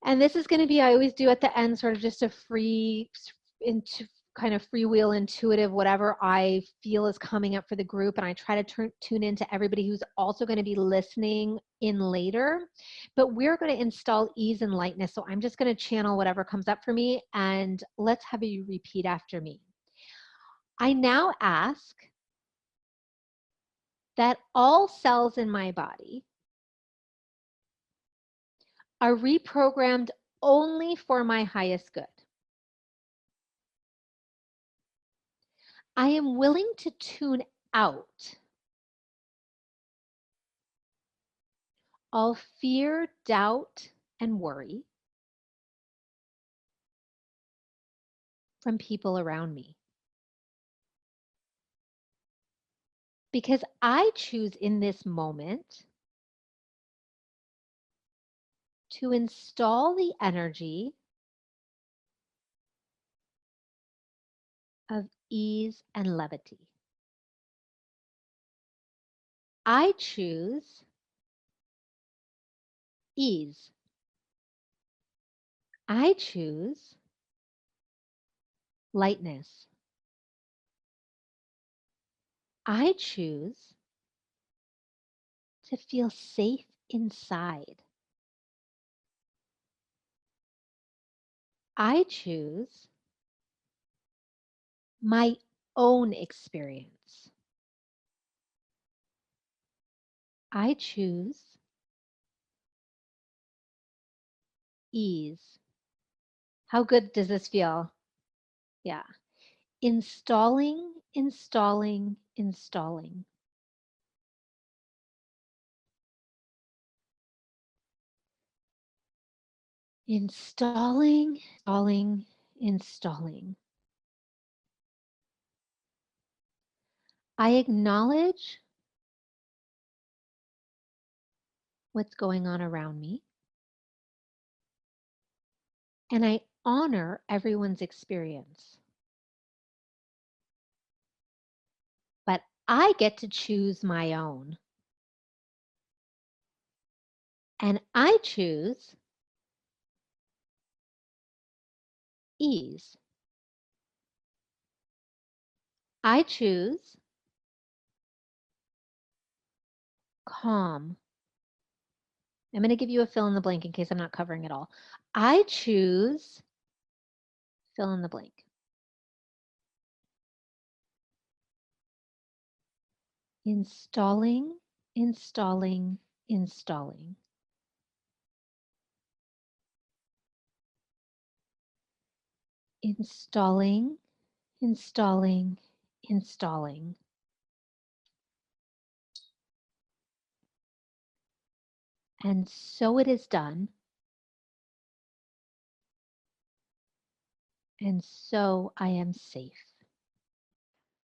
And this is going to be, I always do at the end, sort of just a kind of freewheel, intuitive, whatever I feel is coming up for the group. And I try to tune into everybody who's also going to be listening in later. But we're going to install ease and lightness. So I'm just going to channel whatever comes up for me, and let's have you repeat after me. I now ask that all cells in my body are reprogrammed only for my highest good. I am willing to tune out all fear, doubt, and worry from people around me. Because I choose in this moment to install the energy of ease and levity. I choose ease. I choose lightness. I choose to feel safe inside. I choose my own experience. I choose ease. How good does this feel? Yeah. Installing, installing, installing. Installing, installing, installing. I acknowledge what's going on around me, and I honor everyone's experience. But I get to choose my own. And I choose ease. I choose calm. I'm going to give you a fill in the blank in case I'm not covering it all. I choose fill in the blank. Installing, installing, installing. Installing, installing, installing. And so it is done. And so I am safe.